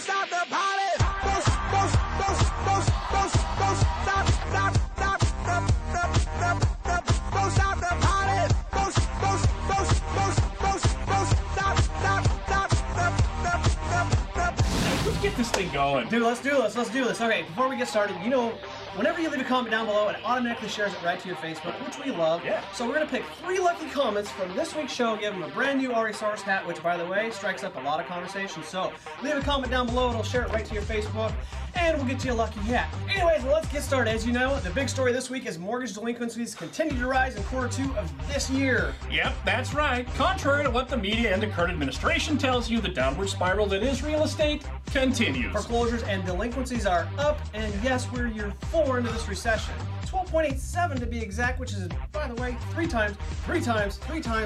stop the party. Don't stop the party. Let's get this thing going. Dude, let's do this. Okay, before we get started, you know, whenever you leave a comment down below, it automatically shares it right to your Facebook, which we love. Yeah. So we're going to pick 3 lucky comments from this week's show, give them a brand new Refinance hat, which, by the way, strikes up a lot of conversation. So leave a comment down below, it'll share it right to your Facebook, and we'll get you a lucky hat. Anyways, let's get started. As you know, the big story this week is mortgage delinquencies continue to rise in Q2 of this year. Yep, that's right. Contrary to what the media and the current administration tells you, the downward spiral that is real estate continues. Foreclosures and delinquencies are up, and yes, we're year 4 into this recession. 12.87 to be exact, which is, by the way, three times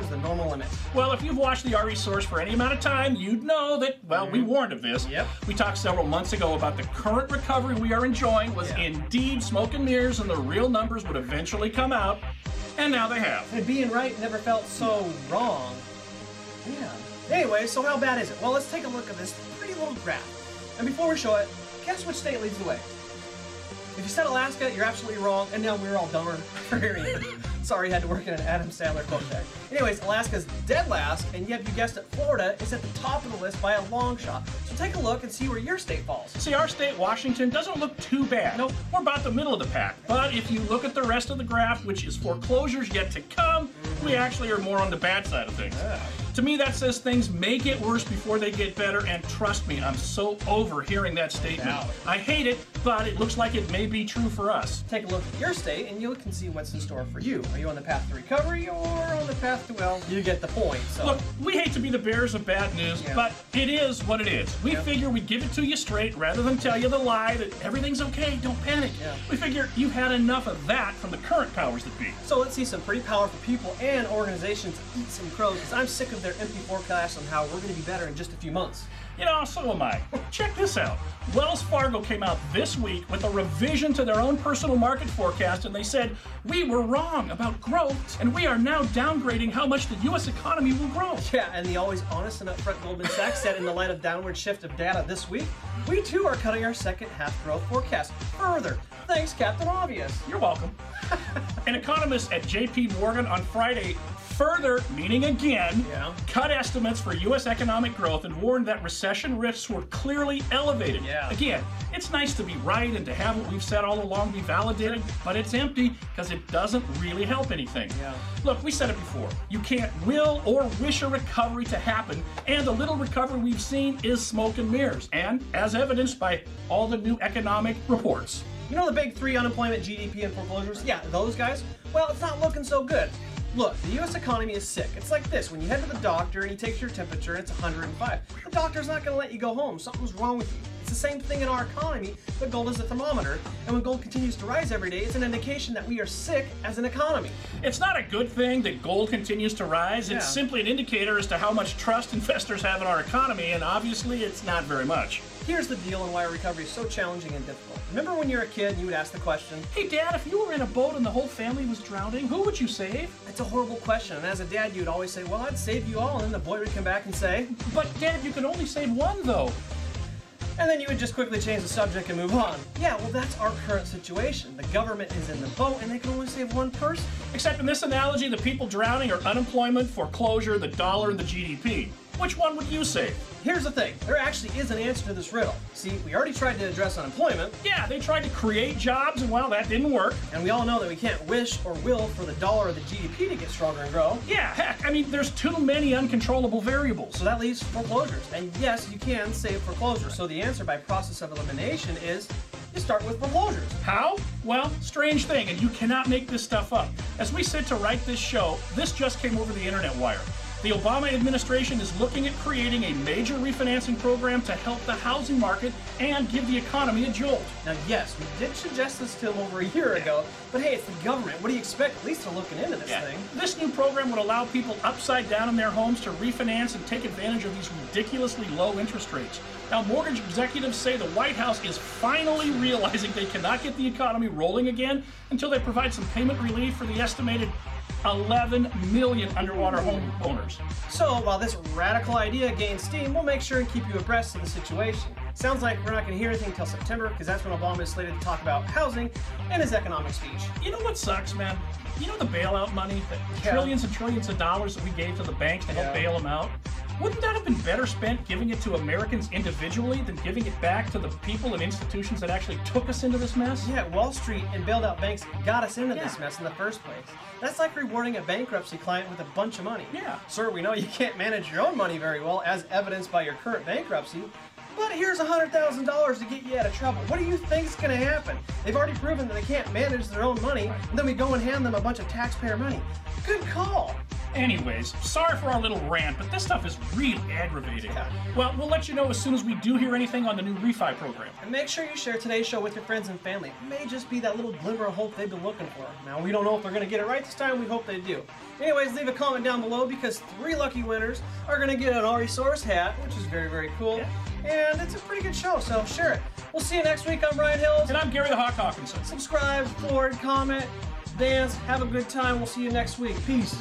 the normal limit. Well, if you've watched the RE source for any amount of time, you'd know that, well, we warned of this. Yep. We talked several months ago about the current recovery we are enjoying was indeed smoke and mirrors, and the real numbers would eventually come out, and now they have. And being right never felt so wrong. Yeah. Anyway, so how bad is it? Well, let's take a look at this pretty little graph. And before we show it, guess which state leads the way? If you said Alaska, you're absolutely wrong, and now we're all dumber for hearing it. Sorry, you had to work in an Adam Sandler quote there. Anyways, Alaska's dead last, and yet you guessed it, Florida is at the top of the list by a long shot. So take a look and see where your state falls. See, our state, Washington, doesn't look too bad. Nope. We're about the middle of the pack. But if you look at the rest of the graph, which is foreclosures yet to come, we actually are more on the bad side of things. Yeah. To me, that says things may get worse before they get better, and trust me, I'm so over hearing that statement. Wow. I hate it, but it looks like it may be true for us. Take a look at your state, and you can see what's in store for you. Are you on the path to recovery, or on the path to, well, you get the point. So. Look, we hate to be the bearers of bad news, but it is what it is. We figure we'd give it to you straight rather than tell you the lie that everything's okay, don't panic. Yeah. We figure you've had enough of that from the current powers that be. So let's see some pretty powerful people and organizations eat some crow, because I'm sick of their empty forecasts on how we're going to be better in just a few months. You know, so am I. Check this out. Wells Fargo came out this week with a revision to their own personal market forecast, and they said, we were wrong about growth, and we are now downgrading how much the U.S. economy will grow. Yeah, and the always honest and upfront Goldman Sachs said in the light of downward shift of data this week, we too are cutting our second half growth forecast further. Thanks, Captain Obvious. You're welcome. An economist at J.P. Morgan on Friday further, meaning again, cut estimates for U.S. economic growth and warned that recession risks were clearly elevated. Yeah. Again, it's nice to be right and to have what we've said all along be validated, but it's empty because it doesn't really help anything. Yeah. Look, we said it before. You can't will or wish a recovery to happen, and the little recovery we've seen is smoke and mirrors, and as evidenced by all the new economic reports. You know the big 3: unemployment, GDP, and foreclosures? Yeah, those guys? Well, it's not looking so good. Look, the U.S. economy is sick. It's like this. When you head to the doctor and he takes your temperature and it's 105, the doctor's not going to let you go home. Something's wrong with you. It's the same thing in our economy, but gold is a thermometer, and when gold continues to rise every day, it's an indication that we are sick as an economy. It's not a good thing that gold continues to rise. It's simply an indicator as to how much trust investors have in our economy, and obviously it's not very much. Here's the deal and why recovery is so challenging and difficult. Remember when you were a kid and you would ask the question, hey Dad, if you were in a boat and the whole family was drowning, who would you save? It's a horrible question, and as a dad you would always say, well, I'd save you all, and then the boy would come back and say, but Dad, you can only save one though. And then you would just quickly change the subject and move on. Yeah, well, that's our current situation. The government is in the boat and they can only save one person. Except in this analogy, the people drowning are unemployment, foreclosure, the dollar, and the GDP. Which one would you save? Here's the thing. There actually is an answer to this riddle. See, we already tried to address unemployment. Yeah, they tried to create jobs, and well, that didn't work. And we all know that we can't wish or will for the dollar or the GDP to get stronger and grow. Yeah, heck, I mean, there's too many uncontrollable variables. So that leaves foreclosures. And yes, you can save foreclosures. So the answer by process of elimination is you start with foreclosures. How? Well, strange thing, and you cannot make this stuff up. As we sit to write this show, this just came over the internet wire. The Obama administration is looking at creating a major refinancing program to help the housing market and give the economy a jolt. Now, yes, we did suggest this to him over a year ago, but hey, it's the government. What do you expect? At least they're looking into this thing. This new program would allow people upside down in their homes to refinance and take advantage of these ridiculously low interest rates. Now, mortgage executives say the White House is finally realizing they cannot get the economy rolling again until they provide some payment relief for the estimated 11 million underwater homeowners. So while this radical idea gains steam, we'll make sure and keep you abreast of the situation. Sounds like we're not going to hear anything until September, because that's when Obama is slated to talk about housing in his economic speech. You know what sucks, man? You know the bailout money, the trillions and trillions of dollars that we gave to the banks to help bail them out? Wouldn't that have been better spent giving it to Americans individually than giving it back to the people and institutions that actually took us into this mess? Yeah, Wall Street and bailed out banks got us into this mess in the first place. That's like rewarding a bankruptcy client with a bunch of money. Yeah. Sir, we know you can't manage your own money very well, as evidenced by your current bankruptcy. But here's $100,000 to get you out of trouble. What do you think's going to happen? They've already proven that they can't manage their own money, and then we go and hand them a bunch of taxpayer money. Good call. Anyways, sorry for our little rant, but this stuff is really aggravating. Yeah. Well, we'll let you know as soon as we do hear anything on the new Refi program. And make sure you share today's show with your friends and family. It may just be that little glimmer of hope they've been looking for. Now, we don't know if they're going to get it right this time. We hope they do. Anyways, leave a comment down below, because 3 lucky winners are going to get an Ari Source hat, which is very, very cool. And it's a pretty good show, so share it. We'll see you next week. I'm Ryan Hills. And I'm Gary the Hawk Hawkinson. Subscribe, forward, comment, dance, have a good time. We'll see you next week. Peace.